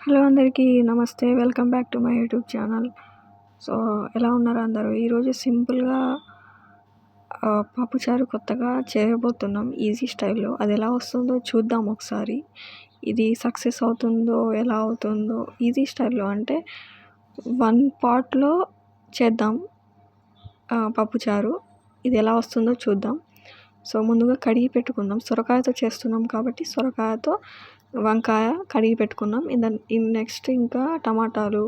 Hello అందరికీ నమస్తే. Welcome back to my YouTube channel. So, ఎలా ఉన్నారు అందరూ? ఈరోజు సింపుల్‌గా పప్పుచారు కొత్తగా చేయబోతున్నాం ఈజీ స్టైల్‌లో. అది ఎలా వస్తుందో చూద్దాం ఒకసారి. ఇది సక్సెస్ అవుతుందో, ఎలా అవుతుందో ఈజీ స్టైల్‌లో అంటే 1 పాట్‌లో చేద్దాం పప్పుచారు. ఇది ఎలా వస్తుందో చూద్దాం. సో, ముందుగా కడిగి పెట్టుకుందాం. సొరకాయతో చేస్తున్నాం కాబట్టి సొరకాయతో వంకాయ కడిగి పెట్టుకున్నాం. నెక్స్ట్ ఇంకా టమాటాలు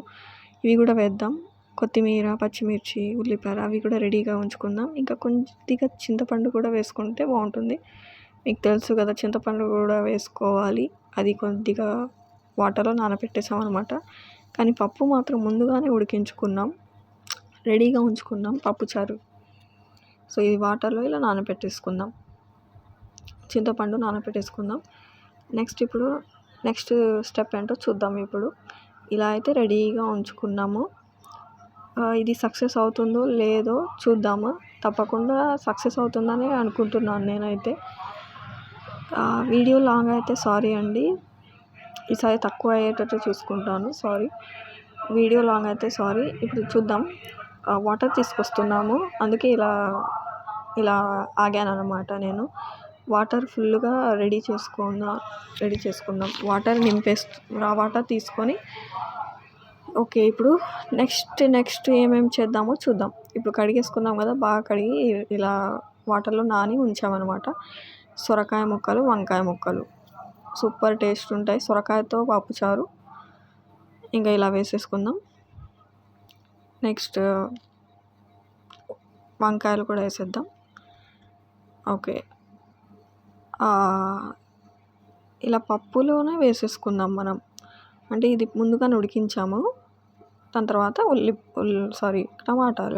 ఇవి కూడా వేద్దాం. కొత్తిమీర, పచ్చిమిర్చి, ఉల్లిపాయలు అవి కూడా రెడీగా ఉంచుకుందాం. ఇంకా కొద్దిగా చింతపండు కూడా వేసుకుంటే బాగుంటుంది. మీకు తెలుసు కదా, చింతపండు కూడా వేసుకోవాలి. అది కొద్దిగా వాటర్లో నానబెట్టేసాం అనమాట. కానీ పప్పు మాత్రం ముందుగానే ఉడికించుకున్నాం, రెడీగా ఉంచుకున్నాం పప్పుచారు. సో, ఇది వాటర్లో ఇలా నానబెట్టేసుకుందాం. చింతపండు నానబెట్టేసుకుందాం. నెక్స్ట్ స్టెప్ ఏంటో చూద్దాం. ఇప్పుడు ఇలా అయితే రెడీగా ఉంచుకున్నాము. ఇది సక్సెస్ అవుతుందో లేదో చూద్దాము. తప్పకుండా సక్సెస్ అవుతుందని అనుకుంటున్నాను నేనైతే. వీడియో లాంగ్ అయితే సారీ అండి, ఈసారి తక్కువ అయ్యేటట్టు చూసుకుంటాను. వీడియో లాంగ్ అయితే సారీ. ఇప్పుడు చూద్దాం. వాటర్ తీసుకొస్తున్నాము, అందుకే ఇలా ఆగాను అనమాట నేను. వాటర్ ఫుల్గా రెడీ చేసుకుందాం. వాటర్ వాటర్ తీసుకొని ఓకే. ఇప్పుడు నెక్స్ట్ ఏమేమి చేద్దామో చూద్దాం. ఇప్పుడు కడిగేసుకున్నాం కదా, బాగా కడిగి ఇలా వాటర్లో నాని ఉంచామన్నమాట. సొరకాయ ముక్కలు, వంకాయ ముక్కలు సూపర్ టేస్ట్ ఉంటాయి. సొరకాయతో పప్పుచారు ఇంకా ఇలా వేసేసుకుందాం. నెక్స్ట్ వంకాయలు కూడా వేసేద్దాం. ఓకే. ఇలా పప్పులోనే వేసేసుకుందాం మనం. అంటే ఇది ముందుగానే ఉడికించాము. దాని తర్వాత టమాటాలు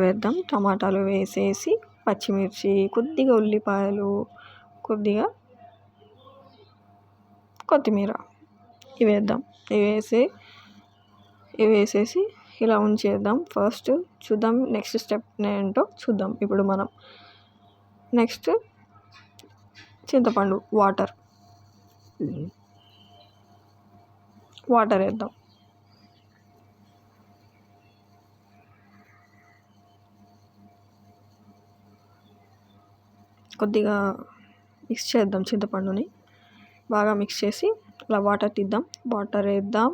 వేద్దాం. టమాటాలు వేసేసి పచ్చిమిర్చి, కొద్దిగా ఉల్లిపాయలు, కొద్దిగా కొత్తిమీర ఇవి వేద్దాం. ఇవి వేసేసి ఇలా ఉంచేద్దాం. ఫస్ట్ చూద్దాం నెక్స్ట్ స్టెప్ ఏంటో చూద్దాం. ఇప్పుడు మనం నెక్స్ట్ చింతపండు వాటర్ వేద్దాం. కొద్దిగా మిక్స్ చేద్దాం. చింతపండుని బాగా మిక్స్ చేసి ఇలా వాటర్ వేద్దాం.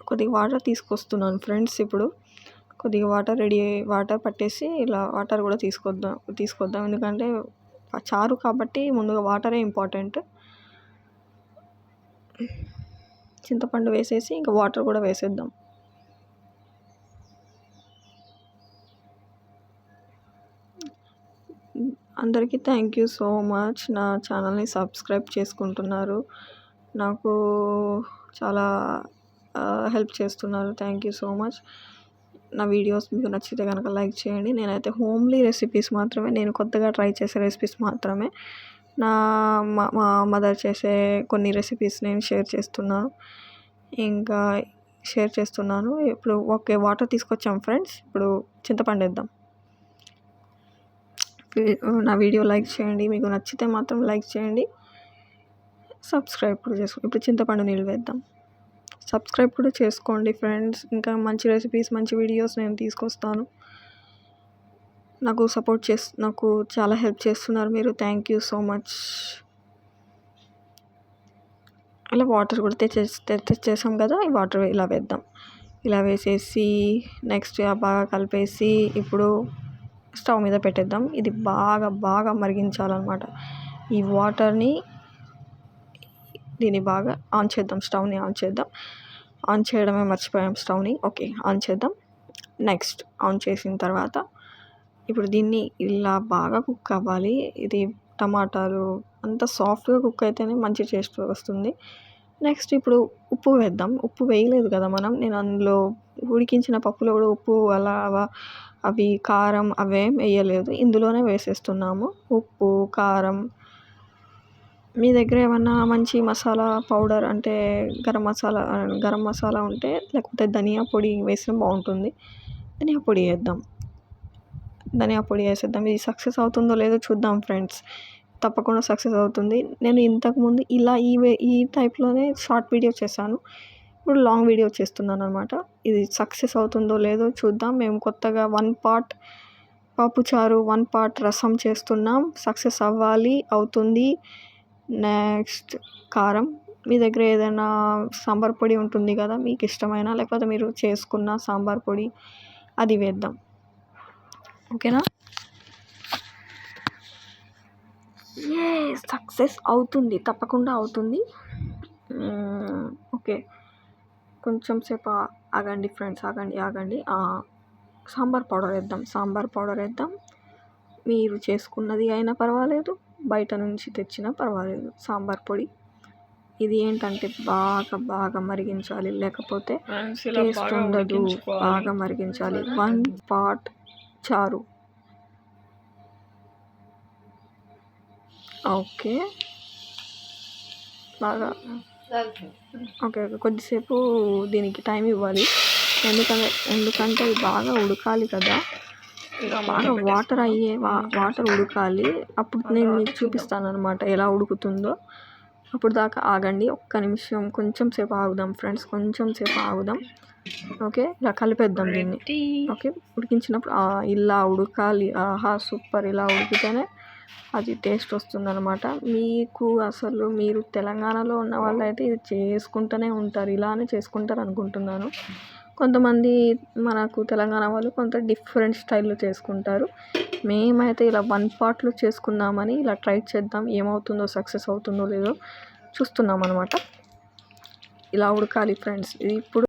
కొద్దిగా వాటర్ తీసుకొస్తున్నాను ఫ్రెండ్స్. ఇప్పుడు కొద్దిగా వాటర్ పట్టేసి ఇలా వాటర్ కూడా తీసుకొద్దాం. ఎందుకంటే చారు కాబట్టి ముందుగా వాటరే ఇంపార్టెంట్. చింతపండు వేసేసి ఇంకా వాటర్ కూడా వేసేద్దాం. అందరికీ థ్యాంక్ యూ సో మచ్. నా ఛానల్ని సబ్స్క్రైబ్ చేసుకుంటున్నారు, నాకు చాలా హెల్ప్ చేస్తున్నారు. Thank you so much. నా వీడియోస్ మీకు నచ్చితే కనుక లైక్ చేయండి. నేనైతే హోమ్లీ రెసిపీస్ మాత్రమే, నేను కొత్తగా ట్రై చేసే రెసిపీస్ మాత్రమే, మా మదర్ చేసే కొన్ని రెసిపీస్ నేను షేర్ చేస్తున్నాను. ఇప్పుడు ఓకే, వాటర్ తీసుకొచ్చాం ఫ్రెండ్స్. ఇప్పుడు చింతపండు వేద్దాం. నా వీడియో లైక్ చేయండి, మీకు నచ్చితే మాత్రం లైక్ చేయండి, సబ్స్క్రైబ్ కూడా చేసుకోండి. ఇప్పుడు చింతపండు నీళ్ళు వేద్దాం. సబ్స్క్రైబ్ కూడా చేసుకోండి ఫ్రెండ్స్. ఇంకా మంచి రెసిపీస్, మంచి వీడియోస్ నేను తీసుకొస్తాను. నాకు చాలా హెల్ప్ చేస్తున్నారు మీరు. Thank you so much. ఇలా వాటర్ కూడా తెచ్చేసాం కదా, ఈ వాటర్ ఇలా వేద్దాం. ఇలా వేసేసి నెక్స్ట్ బాగా కలిపేసి ఇప్పుడు స్టవ్ మీద పెట్టేద్దాం. ఇది బాగా మరిగించాలన్నమాట. ఈ వాటర్ని దీన్ని బాగా ఆన్ చేద్దాం. స్టవ్ని ఆన్ చేద్దాం. ఆన్ చేయడమే మర్చిపోయాం స్టవ్ని. ఓకే, ఆన్ చేద్దాం. నెక్స్ట్ ఆన్ చేసిన తర్వాత ఇప్పుడు దీన్ని ఇలా బాగా కుక్ అవ్వాలి. ఇది టమాటాలు అంతా సాఫ్ట్గా కుక్ అయితేనే మంచి టేస్ట్ వస్తుంది. నెక్స్ట్ ఇప్పుడు ఉప్పు వేద్దాం. ఉప్పు వేయలేదు కదా మనం, నేను అందులో ఉడికించిన పప్పులో కూడా ఉప్పు అవి కారం అవేం వేయలేదు, ఇందులోనే వేసేస్తున్నాము. ఉప్పు, కారం, మీ దగ్గర ఏమన్నా మంచి మసాలా పౌడర్ అంటే గరం మసాలా ఉంటే, లేకపోతే ధనియా పొడి వేసినా బాగుంటుంది. ధనియా పొడి వేసేద్దాం. ఇది సక్సెస్ అవుతుందో లేదో చూద్దాం ఫ్రెండ్స్. తప్పకుండా సక్సెస్ అవుతుంది. నేను ఇంతకుముందు ఇలా ఈ టైప్లోనే షార్ట్ వీడియో చేశాను. ఇప్పుడు లాంగ్ వీడియో చేస్తున్నాను అనమాట. ఇది సక్సెస్ అవుతుందో లేదో చూద్దాం. మేము కొత్తగా 1 పార్ట్ పప్పుచారు, 1 పార్ట్ రసం చేస్తున్నాం. సక్సెస్ అవ్వాలి, అవుతుంది. నెక్స్ట్ కారం. మీ దగ్గర ఏదైనా సాంబార్ పొడి ఉంటుంది కదా, మీకు ఇష్టమైన, లేకపోతే మీరు చేసుకున్న సాంబార్ పొడి అది వేద్దాం. ఓకేనా? సక్సెస్ అవుతుంది, తప్పకుండా అవుతుంది. ఓకే, కొంచెం సేపు ఆగండి ఫ్రెండ్స్, ఆగండి. సాంబార్ పౌడర్ వేద్దాం. మీరు చేసుకున్నది అయినా పర్వాలేదు, బయట నుంచి తెచ్చినా పర్వాలేదు. సాంబార్ పొడి ఇది ఏంటంటే బాగా మరిగించాలి, లేకపోతే టేస్ట్ ఉండదు. బాగా మరిగించాలి. 1 పార్ట్ చారు. ఓకే, బాగా ఓకే కొద్దిసేపు దీనికి టైం ఇవ్వాలి. ఎందుకంటే ఇది బాగా ఉడకాలి కదా, బాగా వాటర్ ఉడకాలి. అప్పుడు నేను మీకు చూపిస్తాను అనమాట ఎలా ఉడుకుతుందో. అప్పుడు దాకా ఆగండి, ఒక్క నిమిషం, కొంచెం సేపు ఆగుదాం ఫ్రెండ్స్, కొంచెం సేపు ఆగుదాం. ఓకే, ఇలా కలిపేద్దాం దీన్ని. ఓకే, ఉడికించినప్పుడు ఇలా ఉడకాలి. ఆహా సూపర్, ఇలా ఉడికితేనే అది టేస్ట్ వస్తుందన్నమాట. మీకు అసలు మీరు తెలంగాణలో ఉన్న వాళ్ళు అయితే ఇది చేసుకుంటూనే ఉంటారు, ఇలానే చేసుకుంటారు అనుకుంటున్నాను. కొంతమంది మనకు తెలంగాణ వాళ్ళు కొంత డిఫరెంట్ స్టైల్లో చేసుకుంటారు. మేమైతే ఇలా 1 పార్ట్లో చేసుకుందామని ఇలా ట్రై చేద్దాం, ఏమవుతుందో, సక్సెస్ అవుతుందో లేదో చూస్తున్నాం అనమాట. ఇలా ఉడకాలి ఫ్రెండ్స్. ఇప్పుడు